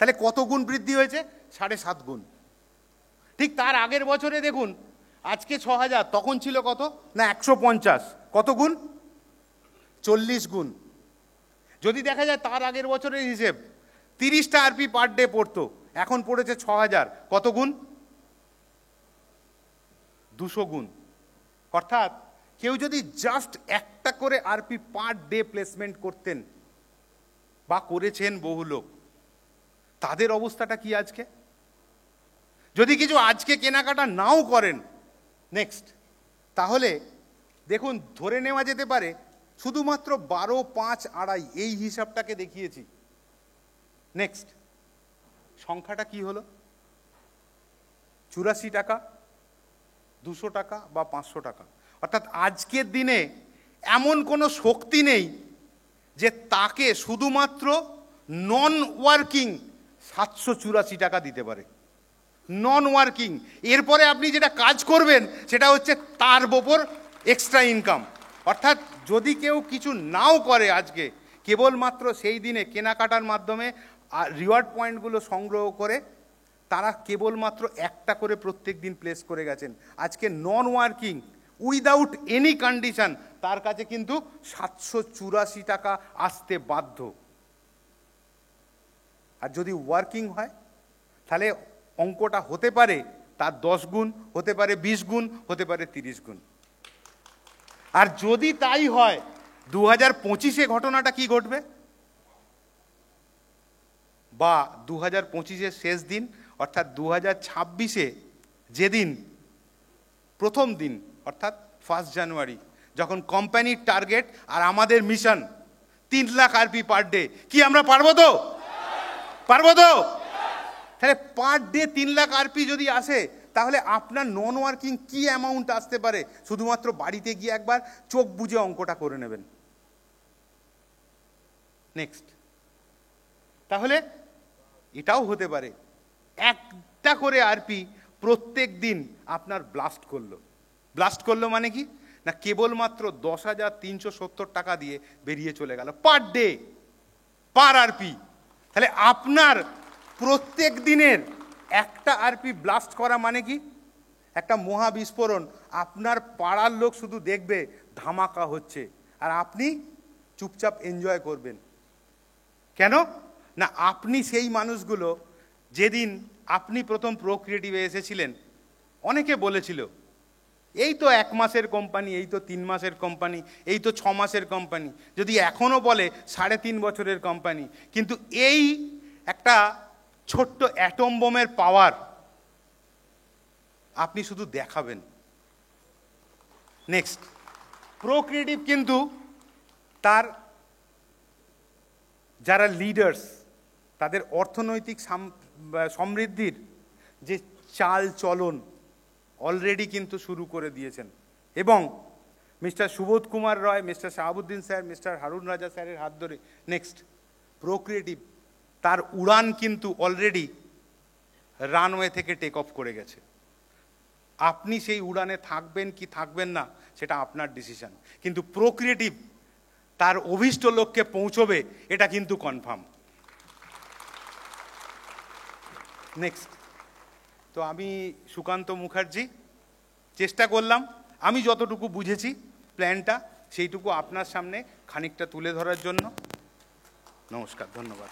তাহলে কত গুণ বৃদ্ধি হয়েছে, 7.5 গুণ। ঠিক তার আগের বছরে দেখুন আজকে 6,000, তখন ছিল কত না 150, কত গুণ, 40 গুণ। যদি দেখা যায় তার আগের বছরের হিসেব, 30টা আরপি পার ডে পড়তো, এখন পড়েছে 6,000, কত গুণ, 200 গুণ। অর্থাৎ কেউ যদি জাস্ট একটা করে আরপি পার ডে প্লেসমেন্ট করতেন বা করেছেন বহু লোক, তাদের অবস্থাটা কি আজকে? যদি কিছু আজকে কেনাকাটা নাও করেন, নেক্সট, তাহলে দেখুন ধরে নেওয়া যেতে পারে শুধুমাত্র 12, 5, 2.5 এই হিসাবটাকে দেখিয়েছি। নেক্সট, সংখ্যাটা কি হলো, 84 টাকা, 200 টাকা বা 500 টাকা। অর্থাৎ আজকের দিনে এমন কোনো শক্তি নেই যে তাকে শুধুমাত্র নন ওয়ার্কিং 784 টাকা দিতে পারে, নন ওয়ার্কিং। এরপরে আপনি যেটা কাজ করবেন সেটা হচ্ছে তার ওপর এক্সট্রা ইনকাম। অর্থাৎ যদি কেউ কিছু নাও করে আজকে, কেবলমাত্র সেই দিনে কেনাকাটার মাধ্যমে রিওয়ার্ড পয়েন্টগুলো সংগ্রহ করে তারা কেবলমাত্র একটা করে প্রত্যেক দিন প্লেস করে গেছেন, আজকে নন ওয়ার্কিং উইদাউট এনি কন্ডিশন তার কাছে কিন্তু 784 টাকা আসতে বাধ্য। আর যদি ওয়ার্কিং হয় তাহলে অঙ্কটা হতে পারে তার 10 গুণ, হতে পারে 20 গুণ, হতে পারে 30 গুণ। আর যদি তাই হয় 2025-এ ঘটনাটা কি ঘটবে, বা 2025-এর শেষ দিন অর্থাৎ 2026-এ যেদিন প্রথম দিন অর্থাৎ 1 জানুয়ারি যখন কোম্পানির টার্গেট আর আমাদের mission 3 lakh RP per day, কি আমরা পারবো তো? পারবো তো? তাহলে পার ডে 3 লাখ আরপি যদি আসে, তাহলে আপনার নন ওয়ার্কিং কি অ্যামাউন্ট আসতে পারে? শুধুমাত্র বাড়িতে গিয়ে একবার চোখ বুজে অঙ্কটা করে নেবেন। নেক্সট, তাহলে এটাও হতে পারে একটা করে আরপি প্রত্যেক দিন আপনার ব্লাস্ট করলো। ব্লাস্ট করলো মানে কি না, কেবলমাত্র 10,370 টাকা দিয়ে বেরিয়ে চলে গেল পার ডে, পার আরপি। তাহলে আপনার প্রত্যেক দিনের একটা আরপি ব্লাস্ট করা মানে কি একটা মহা বিস্ফোরণ। আপনার পাড়ার লোক শুধু দেখবে ধামাকা হচ্ছে, আর আপনি চুপচাপ এনজয় করবেন। কেন না, আপনি সেই মানুষগুলো, যেদিন আপনি প্রথম প্রোক্রিয়েটিভে এসেছিলেন, অনেকে বলেছিল এই তো 1 মাসের কোম্পানি, এই তো 3 মাসের কোম্পানি, এই তো 6 মাসের কোম্পানি, যদি এখনো বলে 3.5 বছরের কোম্পানি। কিন্তু এই একটা ছোট্ট অ্যাটম বোমের পাওয়ার আপনি শুধু দেখাবেন। নেক্সট, প্রোক্রিয়েটিভ কিন্তু তার যারা লিডার্স, তাদের অর্থনৈতিক সমৃদ্ধির যে চাল চলন অলরেডি কিন্তু শুরু করে দিয়েছেন। এবং mister Subodh Kumar Roy, mister Shahabuddin sir, mister Harun Raja স্যারের হাত ধরে নেক্সট প্রোক্রিয়েটিভ তার উড়ান কিন্তু অলরেডি রানওয়ে থেকে টেক অফ করে গেছে। আপনি সেই উড়ানে থাকবেন কি থাকবেন না সেটা আপনার ডিসিশন, কিন্তু প্রোক্রিয়েটিভ তার অভীষ্ট লক্ষ্যে পৌঁছবে এটা কিন্তু কনফার্ম। নেক্সট, তো আমি সুকান্ত মুখার্জি চেষ্টা করলাম আমি যতটুকু বুঝেছি প্ল্যানটা সেইটুকু আপনার সামনে খানিকটা তুলে ধরার জন্য। নমস্কার, ধন্যবাদ।